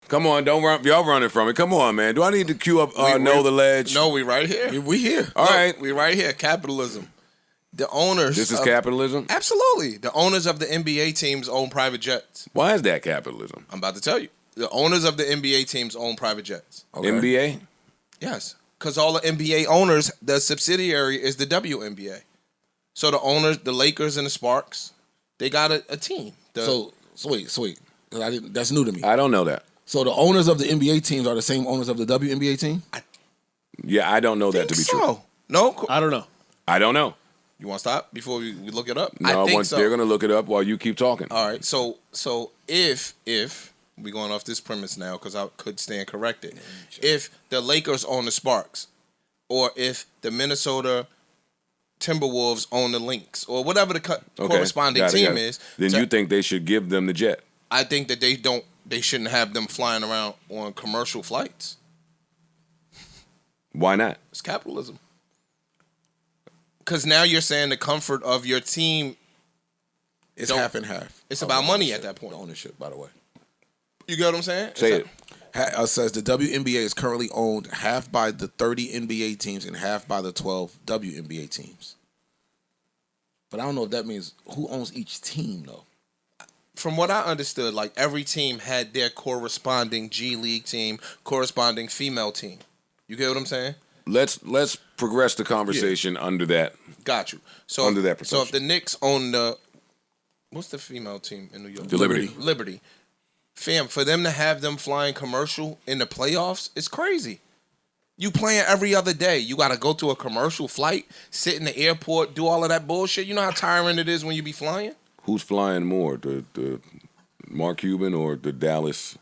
Come on, don't run. Y'all running from it. Come on, man. Do I need to cue up Know the Ledge? No, we right here. We here. All right. We right here. Capitalism. The owners. This is capitalism? Absolutely. The owners of the NBA teams own private jets. Why is that capitalism? I'm about to tell you. The owners of the NBA teams own private jets. Okay. NBA? Yes. Because all the NBA owners, the subsidiary is the WNBA. So the owners, the Lakers and the Sparks, they got a team. So wait. That's new to me. I don't know that. So the owners of the NBA teams are the same owners of the WNBA team? Yeah, I don't know that to be true. No? I don't know. I don't know. You want to stop before we look it up? No, I think so. They're going to look it up while you keep talking. All right. So if we're going off this premise now because I could stand corrected. If the Lakers own the Sparks, or if the Minnesota Timberwolves own the Lynx, or whatever the corresponding team is, then you think they should give them the jet? I think that they shouldn't have them flying around on commercial flights. Why not? It's capitalism. Because now you're saying the comfort of your team. It's half and half. It's about money at that point. The ownership, by the way. You get what I'm saying? Say it. Says the WNBA is currently owned half by the 30 NBA teams and half by the 12 WNBA teams. But I don't know if that means who owns each team, though. From what I understood, like every team had their corresponding G League team, corresponding female team. You get what I'm saying? Let's progress the conversation under that. Got you. So under that so if the Knicks own what's the female team in New York? The Liberty. Liberty. Fam, for them to have them flying commercial in the playoffs, it's crazy. You playing every other day. You got to go to a commercial flight, sit in the airport, do all of that bullshit. You know how tiring it is when you be flying? Who's flying more, the Mark Cuban or the Dallas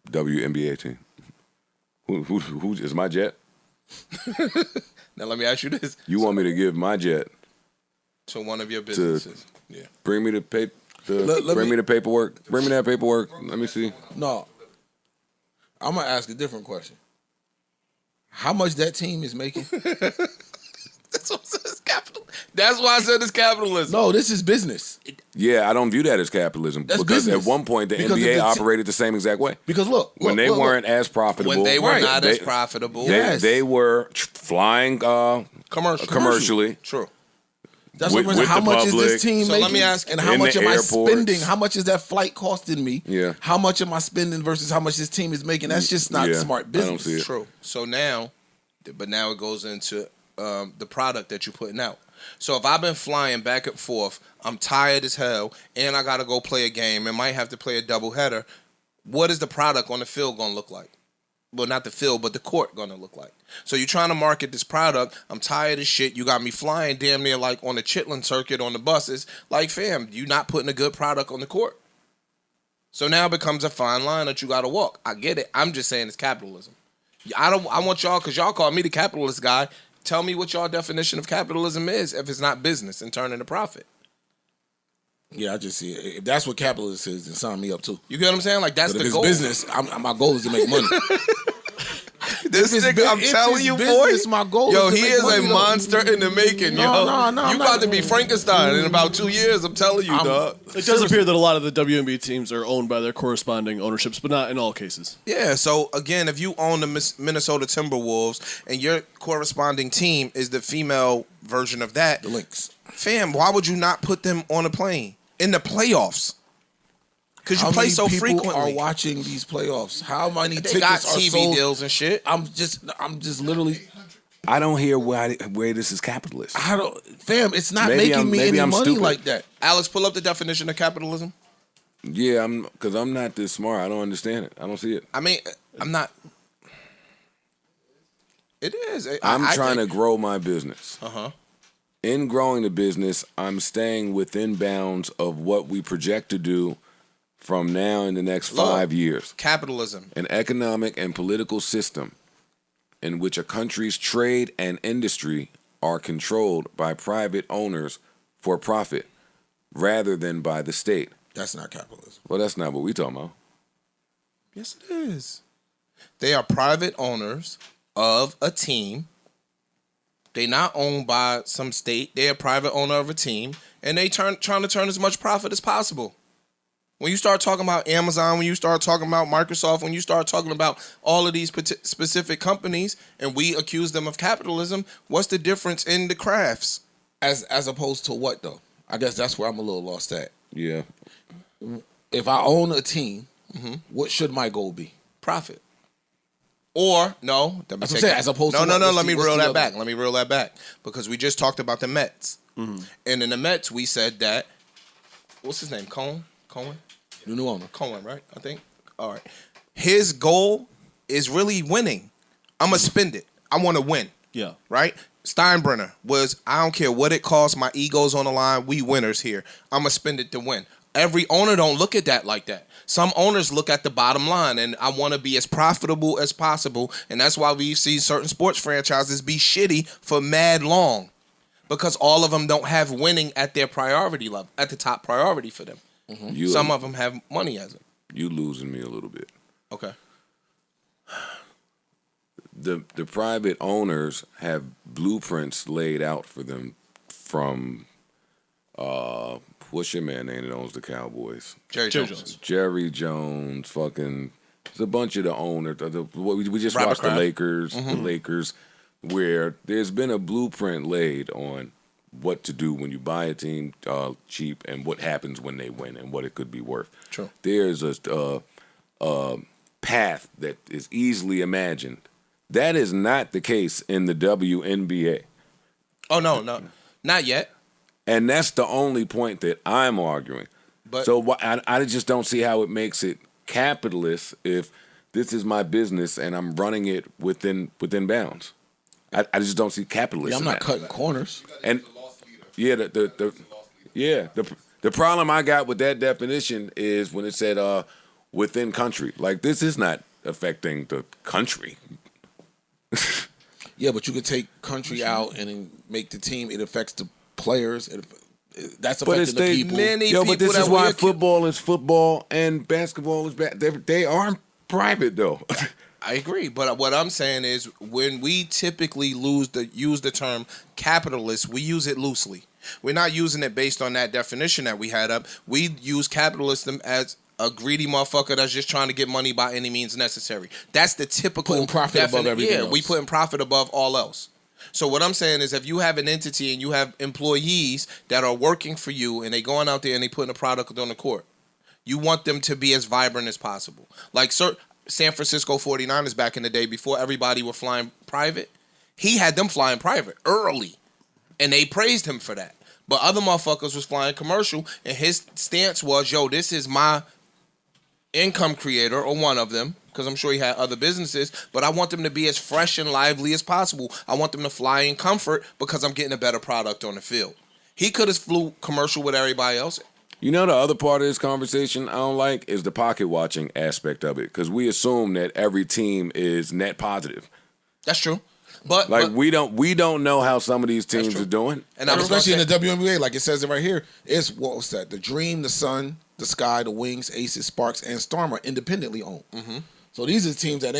WNBA team? Who is my jet? Now let me ask you this. You want me to give my jet to one of your businesses? Yeah. Bring me the paper. Bring me the paperwork. Bring me that paperwork. Let me see. No. I'm going to ask a different question. How much that team is making? That's what I said. It's capital. That's why I said it's capitalism. No, this is business. Yeah, I don't view that as capitalism. That's because business. at one point, the NBA operated the same exact way. Because look. When they weren't as profitable. When they were not as profitable. They were flying commercially. True. That's what how much is this team making? Let me ask, and how much am I spending? How much is that flight costing me? Yeah. How much am I spending versus how much this team is making? That's just not smart business. I don't see it. True. So now it goes into the product that you're putting out. So if I've been flying back and forth, I'm tired as hell, and I got to go play a game and might have to play a doubleheader, what is the product on the field going to look like? Well, not the field, but the court going to look like. So you're trying to market this product. I'm tired of shit. You got me flying damn near like on the Chitlin circuit on the buses. Like, fam, you not putting a good product on the court. So now it becomes a fine line that you got to walk. I get it. I'm just saying it's capitalism. I want y'all, because y'all call me the capitalist guy. Tell me what y'all definition of capitalism is if it's not business and turning a profit. Yeah, I just see it. If that's what capitalism is, then sign me up too. You get what I'm saying? Like, that's but the if goal. It's business. My goal is to make money. This nigga, I'm telling you, boy. My goal yo, is to he make is money, a monster in the making, yo. No, you about to be Frankenstein in about 2 years, I'm telling you, dog. It does appear that a lot of the WNBA teams are owned by their corresponding ownerships, but not in all cases. Yeah, so again, if you own the Minnesota Timberwolves and your corresponding team is the female version of that, the Lynx. Fam, why would you not put them on a plane in the playoffs? Because you play so frequently. How many people are watching these playoffs? How many tickets got are TV sold? deals and shit. I'm just literally. I don't hear where this is capitalist. I don't, fam. It's not making me any money stupid. Like that. Alex, pull up the definition of capitalism. Yeah, because I'm not this smart. I don't understand it. I don't see it. I mean, I'm not. It is. I'm trying to grow my business. In growing the business, I'm staying within bounds of what we project to do from now in the next 5 years. Capitalism. An economic and political system in which a country's trade and industry are controlled by private owners for profit rather than by the state. That's not capitalism. Well, that's not what we talking about. Yes, it is. They are private owners of a team. They're not owned by some state. They're a private owner of a team, and they trying to turn as much profit as possible. When you start talking about Amazon, when you start talking about Microsoft, when you start talking about all of these specific companies, and we accuse them of capitalism, what's the difference in the crafts? As opposed to what though? I guess that's where I'm a little lost at. Yeah. If I own a team, what should my goal be? Profit. Or no, let me That's what I'm take saying, that. as opposed no, to no, what? no. What's Let the- me what's reel the that other- back. Let me reel that back because we just talked about the Mets, and in the Mets we said that what's his name? Cohen. The new owner. Cohen, right? I think. All right. His goal is really winning. I'm gonna spend it. I want to win. Yeah. Right? Steinbrenner was, I don't care what it costs, my ego's on the line, we winners here. I'm going to spend it to win. Every owner don't look at that like that. Some owners look at the bottom line, and I want to be as profitable as possible, and that's why we've seen certain sports franchises be shitty for mad long, because all of them don't have winning at their priority level, at the top priority for them. Some of them have money as it. You losing me a little bit. Okay. The private owners have blueprints laid out for them from what's your man name that owns the Cowboys? Jerry Jerry Jones. Jones. Jerry Jones, fucking it's a bunch of the owners. We just Robert watched Kraft. the Lakers, where there's been a blueprint laid on what to do when you buy a team cheap and what happens when they win and what it could be worth. True. There's a path that is easily imagined. That is not the case in the WNBA. Oh, no, not yet. And that's the only point that I'm arguing. But So I just don't see how it makes it capitalist if this is my business and I'm running it within bounds. I just don't see capitalism. Yeah, I'm not in that. cutting corners. And yeah, the problem I got with that definition is when it said within country. Like this is not affecting the country. Yeah, but you could take country out and then make the team. It affects the players. That's But affecting it's the people. many Yo, but people this that is why we accuse- football is football and basketball is they are private though. I agree, but what I'm saying is when we typically use the term capitalist, we use it loosely. We're not using it based on that definition that we had up. We use capitalism as a greedy motherfucker that's just trying to get money by any means necessary. That's the typical Putting profit above everything else. we putting profit above all else. So what I'm saying is if you have an entity and you have employees that are working for you and they going out there and they putting a product on the court, you want them to be as vibrant as possible. Like San Francisco 49ers back in the day before everybody were flying private, he had them flying private early. And they praised him for that. But other motherfuckers was flying commercial and his stance was, yo, this is my income creator, or one of them, because I'm sure he had other businesses, but I want them to be as fresh and lively as possible. I want them to fly in comfort because I'm getting a better product on the field. He could have flew commercial with everybody else. You know the other part of this conversation I don't like is the pocket watching aspect of it because we assume that every team is net positive. That's true. But Like we don't know how some of these teams true. are doing. and I was gonna Especially in say- the WNBA, like it says it right here, it's what's that? The Dream, the Sun, the Sky, the Wings, Aces, Sparks, and Storm are independently owned. So these are teams that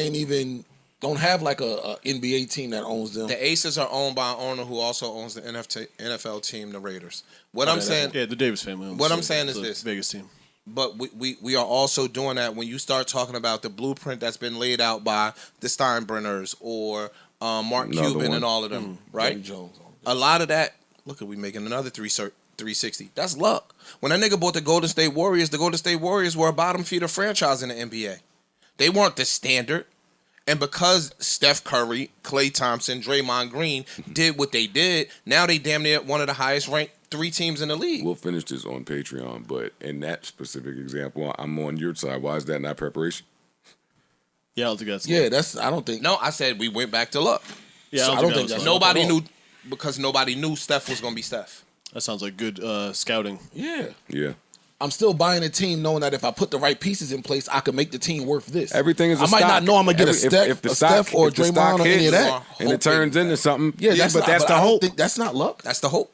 don't have like a NBA team that owns them. The Aces are owned by an owner who also owns the NFL team, the Raiders. What I'm saying, Yeah, the Davis family. owns What I'm the- saying is the this. Vegas team. but we are also doing that when you start talking about the blueprint that's been laid out by the Steinbrenners or Mark Another Cuban one. and all of them, right? Jerry Jones. A lot of that, look at we making another 360. That's luck. When that nigga bought the Golden State Warriors were a bottom feeder franchise in the NBA. They weren't the standard. And because Steph Curry, Klay Thompson, Draymond Green did what they did, now they damn near one of the highest ranked 3 teams in the league. We'll finish this on Patreon, but in that specific example, I'm on your side. Why is that not preparation? Yeah, I don't think that's. Yeah, I don't think. No, I said we went back to luck. Yeah, I don't think that's Nobody luck at all. knew because nobody knew Steph was going to be Steph. That sounds like good scouting. Yeah. Yeah. I'm still buying a team knowing that if I put the right pieces in place, I can make the team worth this. Everything is. I might not know I'm gonna get a Steph, if the stock, or if the stock Draymond or any of hits that. and it turns into something. Yeah, but not, that's but the I don't hope. think that's not luck. That's the hope.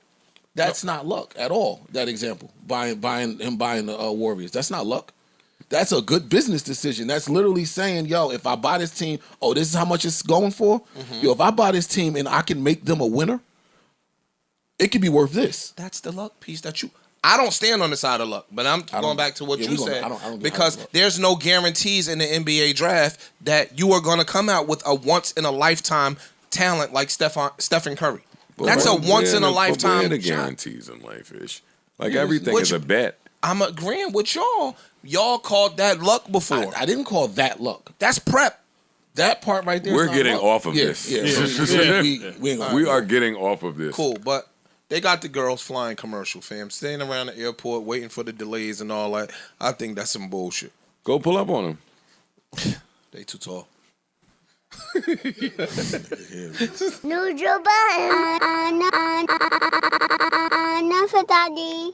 That's not luck at all. That example, buying the Warriors. That's not luck. That's a good business decision. That's literally saying, yo, if I buy this team, this is how much it's going for. Yo, if I buy this team and I can make them a winner, it could be worth this. That's the luck piece that you I don't stand on the side of luck, but I'm going don't- back to what yeah, you we gonna- said I don't give because a luck. there's no guarantees in the NBA draft that you are going to come out with a once in a lifetime talent like Stephen Curry. That's a once in a lifetime. The shot. guarantees in life ish. Like everything Which- is a bet. I'm agreeing with y'all. Y'all called that luck before. I didn't call that luck. That's prep. That part right there. We're is not getting luck. off of Yeah, this. Yeah, we ain't gonna. We are getting off of this. Cool, but they got the girls flying commercial, fam. Staying around the airport, waiting for the delays and all that. I think that's some bullshit. Go pull up on them. They too tall. Neutral button. Enough, daddy.